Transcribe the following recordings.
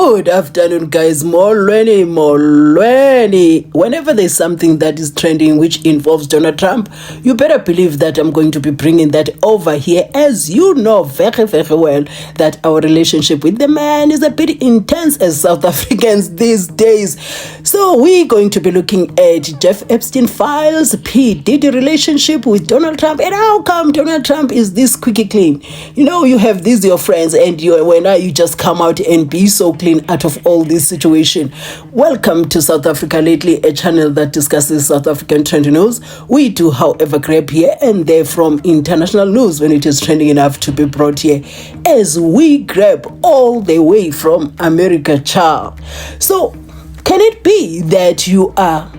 Good afternoon, guys. Molweni. Whenever there's something that is trending which involves Donald Trump, you better believe that I'm going to be bringing that over here. As you know very, very well, that our relationship with the man is a bit intense as South Africans these days. So we're going to be looking at Jeff Epstein files, P. Diddy relationship with Donald Trump, and how come Donald Trump is this squeaky clean. You know, you have these your friends, and you just come out and be so clean out of all this situation. Welcome to South Africa Lately, a channel that discusses South African trending news. We do, however, grab here and there from international news when it is trending enough to be brought here, as we grab all the way from America, child. So, can it be that you are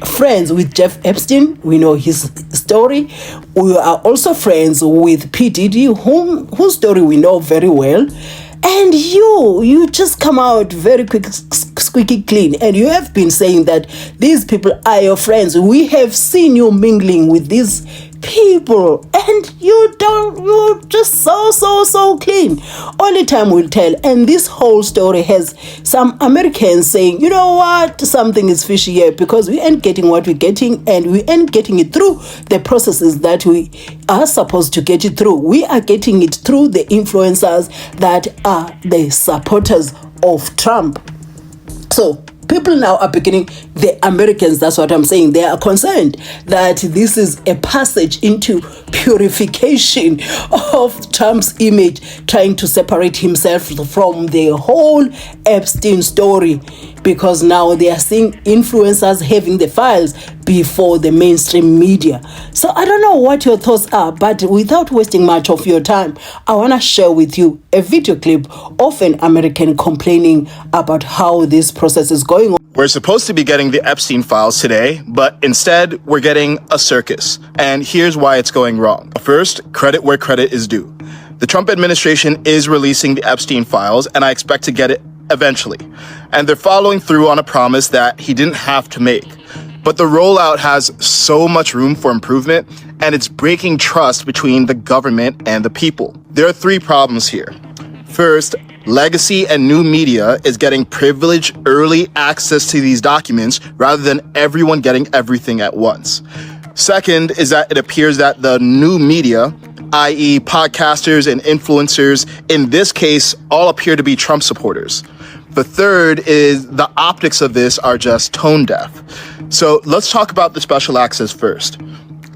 friends with Jeff Epstein? We know his story. We are also friends with P. Diddy, whose story we know very well. And you just come out very quick, squeaky clean. And you have been saying that these people are your friends. We have seen you mingling with these people, and you're just so clean. Only time will tell. And this whole story has some Americans saying, you know what, something is fishy here, because we ain't getting what we're getting, and we ain't getting it through the processes that we are supposed to get it through. We are getting it through the influencers that are the supporters of Trump. So people now are beginning, the Americans, that's what I'm saying, they are concerned that this is a passage into purification of Trump's image, trying to separate himself from the whole Epstein story, because now they are seeing influencers having the files before the mainstream media. So I don't know what your thoughts are, but without wasting much of your time, I want to share with you a video clip of an American complaining about how this process is going on. We're supposed to be getting the Epstein files today, but instead we're getting a circus. And here's why it's going wrong. First, credit where credit is due. The Trump administration is releasing the Epstein files, and I expect to get it eventually. And they're following through on a promise that he didn't have to make. But the rollout has so much room for improvement, and it's breaking trust between the government and the people. There are three problems here. First, legacy and new media is getting privileged early access to these documents rather than everyone getting everything at once. Second is that it appears that the new media, i.e. podcasters and influencers, in this case, all appear to be Trump supporters. The third is the optics of this are just tone deaf. So let's talk about the special access first.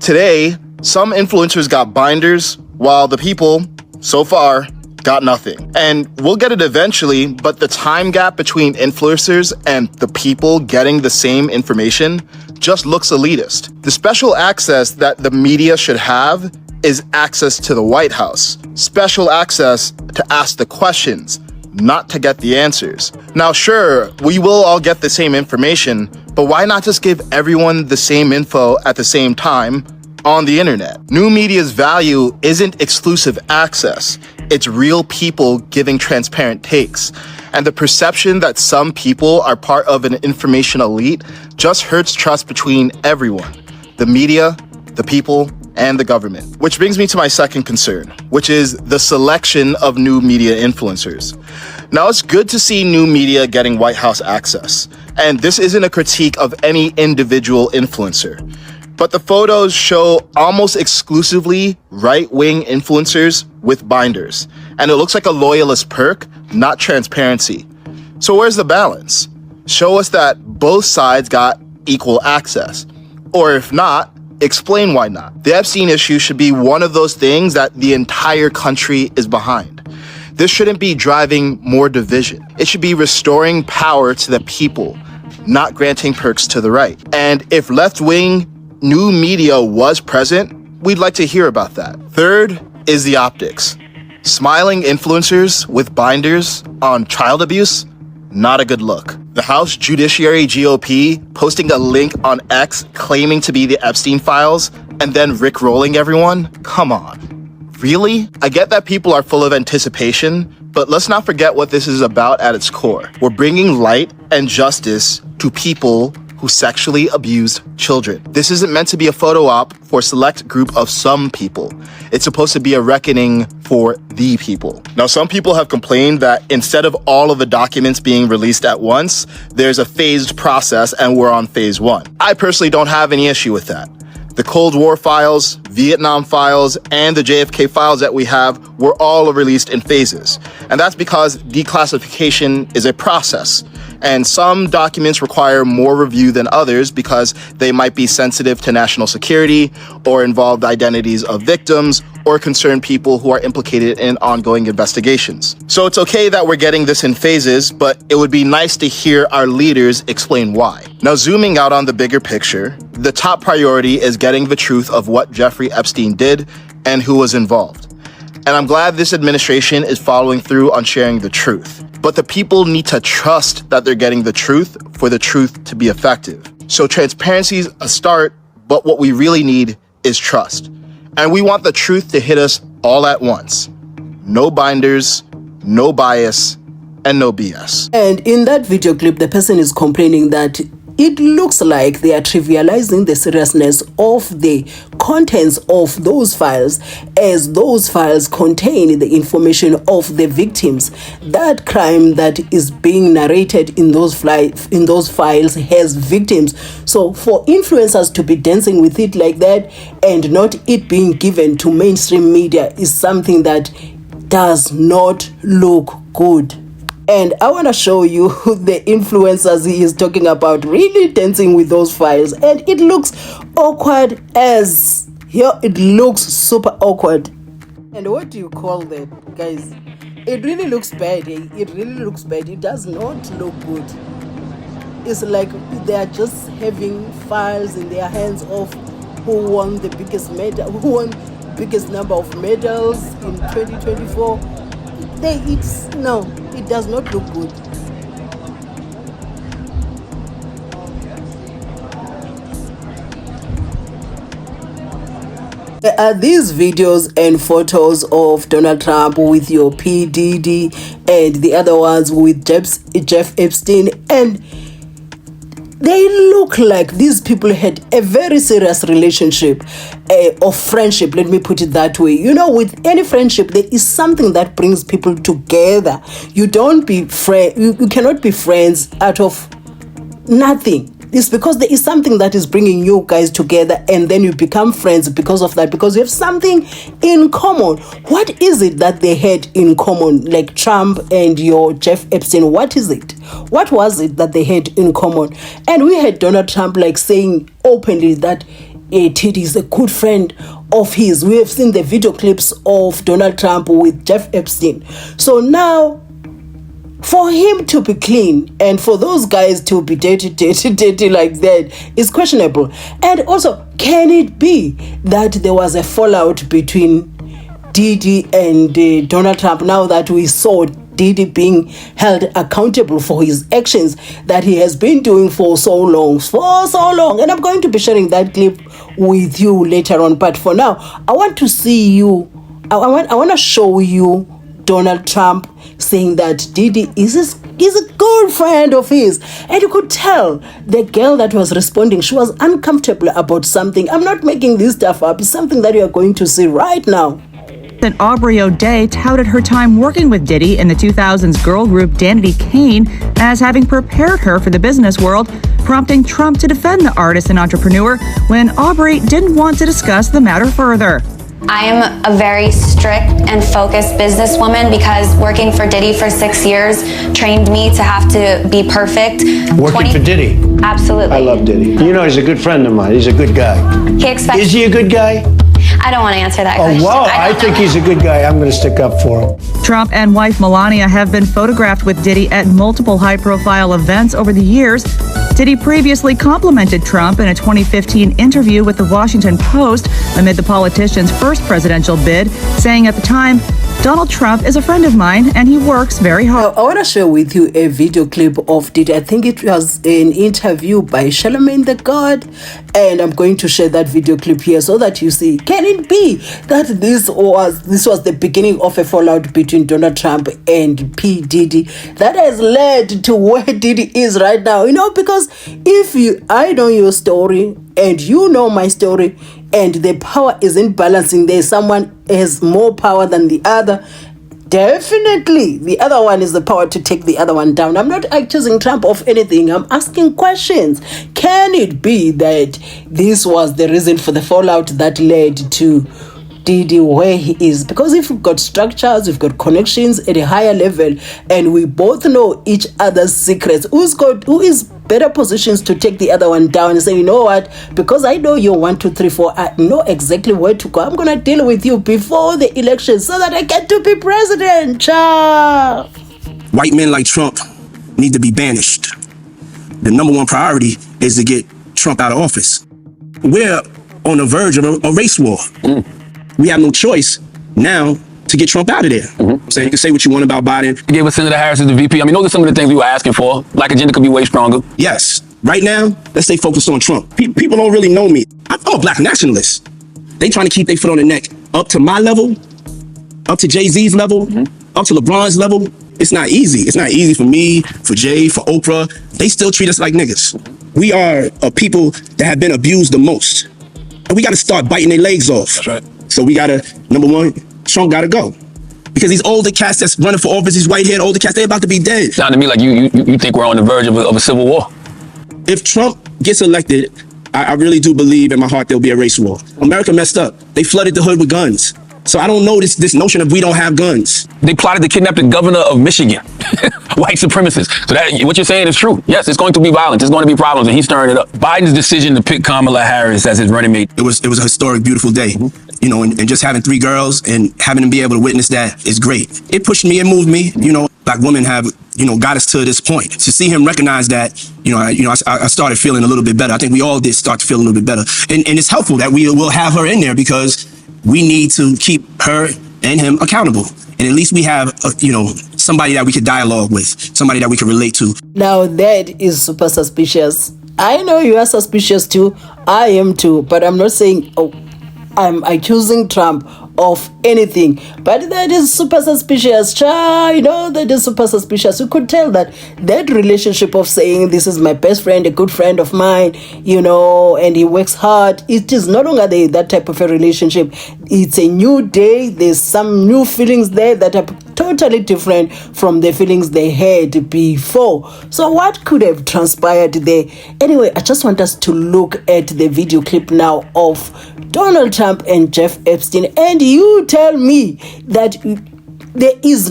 Today, some influencers got binders, while the people, so far, got nothing. And we'll get it eventually, but the time gap between influencers and the people getting the same information just looks elitist. The special access that the media should have is access to the White House. Special access to ask the questions, not to get the answers. Now, sure, we will all get the same information, but why not just give everyone the same info at the same time on the internet? New media's value isn't exclusive access. It's real people giving transparent takes. And the perception that some people are part of an information elite just hurts trust between everyone, the media, the people, and the government. Which brings me to my second concern, which is the selection of new media influencers. Now, it's good to see new media getting White House access. And this isn't a critique of any individual influencer. But the photos show almost exclusively right-wing influencers with binders. And it looks like a loyalist perk, not transparency. So where's the balance? Show us that both sides got equal access. Or if not, explain why not. The Epstein issue should be one of those things that the entire country is behind. This shouldn't be driving more division. It should be restoring power to the people, not granting perks to the right. And if left-wing new media was present, we'd like to hear about that. Third is the optics. Smiling influencers with binders on child abuse, not a good look. The House Judiciary GOP posting a link on X claiming to be the Epstein files and then rickrolling everyone? Come on. Really? I get that people are full of anticipation, but let's not forget what this is about at its core. We're bringing light and justice to people who sexually abused children. This isn't meant to be a photo op for a select group of some people. It's supposed to be a reckoning for the people. Now, some people have complained that instead of all of the documents being released at once, there's a phased process and we're on phase 1. I personally don't have any issue with that. The Cold War files, Vietnam files, and the JFK files that we have were all released in phases. And that's because declassification is a process. And some documents require more review than others because they might be sensitive to national security or involve the identities of victims or concern people who are implicated in ongoing investigations. So it's okay that we're getting this in phases, but it would be nice to hear our leaders explain why. Now, zooming out on the bigger picture, the top priority is getting the truth of what Jeffrey Epstein did and who was involved. And I'm glad this administration is following through on sharing the truth. But the people need to trust that they're getting the truth for the truth to be effective. So transparency is a start, but what we really need is trust. And we want the truth to hit us all at once. No binders, no bias, and no BS. And in that video clip, the person is complaining that it looks like they are trivializing the seriousness of the contents of those files, as those files contain the information of the victims. That crime that is being narrated in those files has victims. So for influencers to be dancing with it like that and not it being given to mainstream media is something that does not look good. And I want to show you the influencers he is talking about really dancing with those files. And it looks awkward as... Here, it looks super awkward. And what do you call that, guys? It really looks bad. Eh? It really looks bad. It does not look good. It's like they are just having files in their hands of who won the biggest medal, who won the biggest number of medals in 2024. No, it does not look good. There are these videos and photos of Donald Trump with your P. Diddy and the other ones with Jeff Epstein, and they look like these people had a very serious relationship of friendship. Let me put it that way. You know, with any friendship, there is something that brings people together. You cannot be friends out of nothing. It's because there is something that is bringing you guys together, and then you become friends because of that, because you have something in common. What is it that they had in common, like Trump and your Jeff Epstein? What is it? What was it that they had in common? And we had Donald Trump like saying openly that Diddy is a good friend of his. We have seen the video clips of Donald Trump with Jeff Epstein. So now, for him to be clean and for those guys to be dirty like that is questionable. And also, can it be that there was a fallout between Diddy and Donald Trump now that we saw Diddy being held accountable for his actions that he has been doing for so long? And I'm going to be sharing that clip with you later on. But for now, I want to see you, I want to show you Donald Trump saying that Diddy is a good friend of his. And you could tell the girl that was responding, she was uncomfortable about something. I'm not making this stuff up. It's something that you are going to see right now. And Aubrey O'Day touted her time working with Diddy in the 2000s girl group Danity Kane as having prepared her for the business world, prompting Trump to defend the artist and entrepreneur when Aubrey didn't want to discuss the matter further. I am a very strict and focused businesswoman because working for Diddy for 6 years trained me to have to be perfect. Working for Diddy? Absolutely. I love Diddy. You know, he's a good friend of mine. He's a good guy. Is he a good guy? I don't want to answer that question. Oh, wow. I think he's a good guy. I'm going to stick up for him. Trump and wife Melania have been photographed with Diddy at multiple high-profile events over the years. Diddy previously complimented Trump in a 2015 interview with the Washington Post amid the politician's first presidential bid, saying at the time, Donald Trump is a friend of mine, and he works very hard. I want to share with you a video clip of Diddy. I think it was an interview by Charlemagne the God, and I'm going to share that video clip here so that you see, can it be that this was the beginning of a fallout between Donald Trump and P. Diddy that has led to where Diddy is right now? You know, because I know your story and you know my story, and the power isn't balancing. There's someone has more power than the other. Definitely, the other one is the power to take the other one down. I'm not accusing Trump of anything. I'm asking questions. Can it be that this was the reason for the fallout that led to Diddy where he is? Because if we've got structures, we've got connections at a higher level, and we both know each other's secrets, who is better positions to take the other one down and say, you know what, because I know you're 1, 2, 3, 4, I know exactly where to go. I'm gonna deal with you before the election so that I get to be president. Cha. White men like Trump need to be banished. The number one priority is to get Trump out of office. We're on the verge of a race war. We have no choice now to get Trump out of there. So you can say what you want about Biden. You gave us Senator Harris as the VP. I mean, those are some of the things we were asking for. Black agenda could be way stronger. Yes. Right now, let's stay focused on Trump. People don't really know me. I'm a black nationalist. They trying to keep their foot on the neck up to my level, up to Jay-Z's level, up to LeBron's level. It's not easy. It's not easy for me, for Jay, for Oprah. They still treat us like niggas. We are a people that have been abused the most. And we got to start biting their legs off. That's right. So we got to, number one, Trump got to go. Because these older cats that's running for office, these white-haired older cats, they're about to be dead. Sound to me like you think we're on the verge of a civil war. If Trump gets elected, I really do believe in my heart there'll be a race war. America messed up. They flooded the hood with guns. So I don't know this notion of we don't have guns. They plotted to kidnap the governor of Michigan. White supremacists. So that what you're saying is true. Yes, it's going to be violence. It's going to be problems, and he's stirring it up. Biden's decision to pick Kamala Harris as his running mate. It was a historic, beautiful day. You know, and just having 3 girls and having them be able to witness that is great. It pushed me and moved me. You know, black women have, got us to this point. To see him recognize that, I started feeling a little bit better. I think we all did start to feel a little bit better. And it's helpful that we will have her in there because we need to keep her and him accountable. And at least we have, somebody that we could dialogue with, somebody that we can relate to. Now that is super suspicious. I know you are suspicious too. I am too. But I'm not saying, I'm accusing Trump of anything, but that is super suspicious. That is super suspicious. You could tell that relationship of saying this is my best friend, a good friend of mine, and he works hard. It is no longer that type of a relationship. It's a new day. There's some new feelings there that are totally different from the feelings they had before. So what could have transpired there? Anyway, I just want us to look at the video clip now of Donald Trump and Jeff Epstein, and you tell me that there is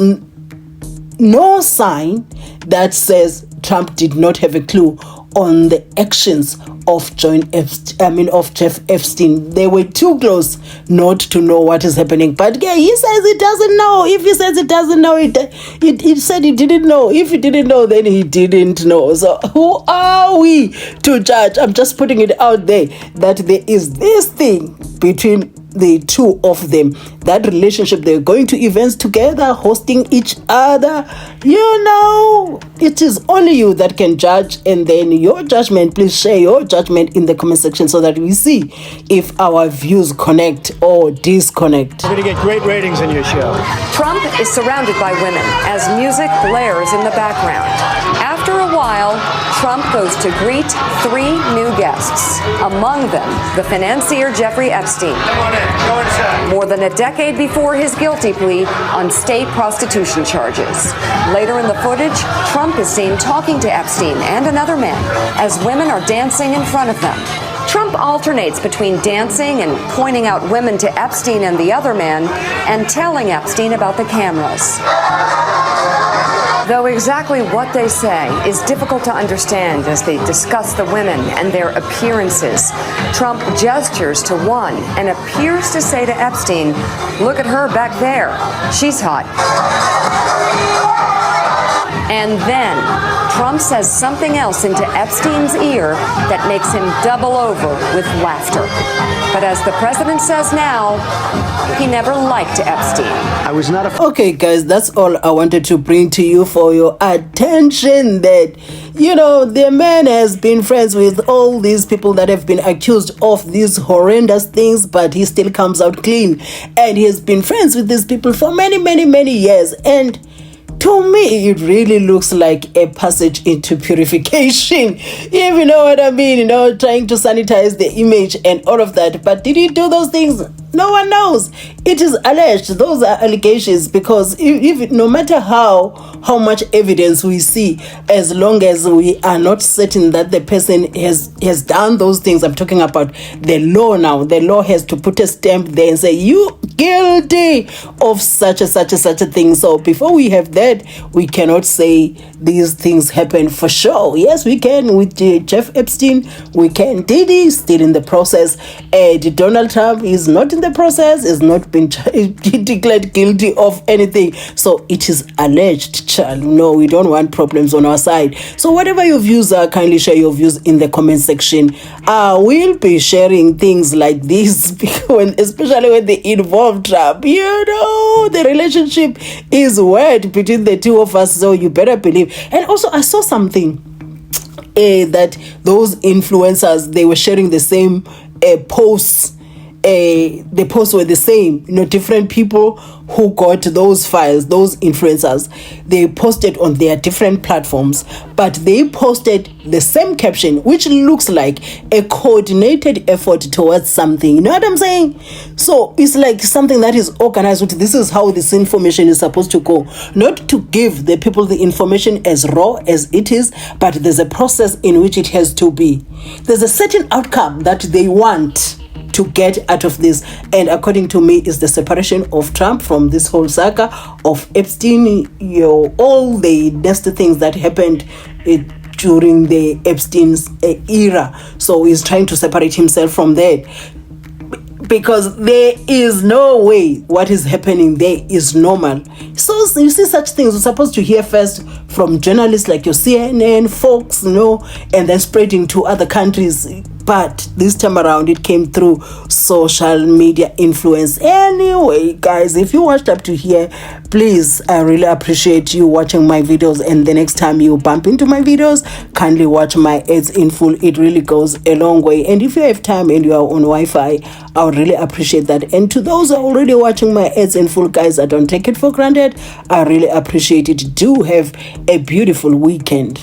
no sign that says Trump did not have a clue on the actions of Jeff Epstein. They were too close not to know what is happening. But yeah, he says he doesn't know. If he says he doesn't know, he said he didn't know. If he didn't know, then he didn't know. So who are we to judge? I'm just putting it out there that there is this thing between the two of them, that relationship. They're going to events together, hosting each other. It is only you that can judge, and then your judgment, please share your judgment in the comment section so that we see if our views connect or disconnect. We're going to get great ratings in your show. Trump is surrounded by women as music blares in the background. After a while, Trump goes to greet 3 new guests, among them the financier Jeffrey Epstein. Come on in. Go inside. More than a decade before his guilty plea on state prostitution charges. Later in the footage, Trump is seen talking to Epstein and another man as women are dancing in front of them. Trump alternates between dancing and pointing out women to Epstein and the other man and telling Epstein about the cameras. Though exactly what they say is difficult to understand as they discuss the women and their appearances, Trump gestures to one and appears to say to Epstein, "Look at her back there. She's hot." And then Trump says something else into Epstein's ear that makes him double over with laughter. But as the president says now, he never liked Epstein. I was not a... Okay, guys, that's all I wanted to bring to you for your attention. That, the man has been friends with all these people that have been accused of these horrendous things, but he still comes out clean. And he has been friends with these people for many, many, many years. And to me, it really looks like a passage into purification. If you know what I mean, trying to sanitize the image and all of that. But did he do those things? No one knows. It is alleged. Those are allegations, because if no matter how much evidence we see, as long as we are not certain that the person has done those things, I'm talking about the law now. The law has to put a stamp there and say, you guilty of such a thing. So before we have that, we cannot say these things happen for sure. Yes, we can with Jeff Epstein. We can. Diddy still in the process. Donald Trump is not in the process, is not been declared guilty of anything. So it is alleged, child. No, we don't want problems on our side. So whatever your views are, kindly share your views in the comment section. We'll be sharing things like this, especially when they involve Trump. The relationship is weird between the two of us, so you better believe. And also, I saw something that those influencers, they were sharing the same posts. The posts were the same, different people who got those files, those influencers, they posted on their different platforms, but they posted the same caption, which looks like a coordinated effort towards something. You know what I'm saying? So it's like something that is organized. This is how this information is supposed to go. Not to give the people the information as raw as it is, but there's a process in which it has to be. There's a certain outcome that they want to get out of this, and according to me, is the separation of Trump from this whole saga of Epstein, all the nasty things that happened during the Epstein's era. So he's trying to separate himself from that, because there is no way what is happening there is normal. So you see such things, you're supposed to hear first from journalists like your CNN, Fox, and then spreading to other countries. But this time around, it came through social media influence. Anyway, guys, if you watched up to here, please, I really appreciate you watching my videos. And the next time you bump into my videos, kindly watch my ads in full. It really goes a long way. And if you have time and you are on Wi-Fi, I would really appreciate that. And to those who are already watching my ads in full, guys, I don't take it for granted. I really appreciate it. Do have a beautiful weekend.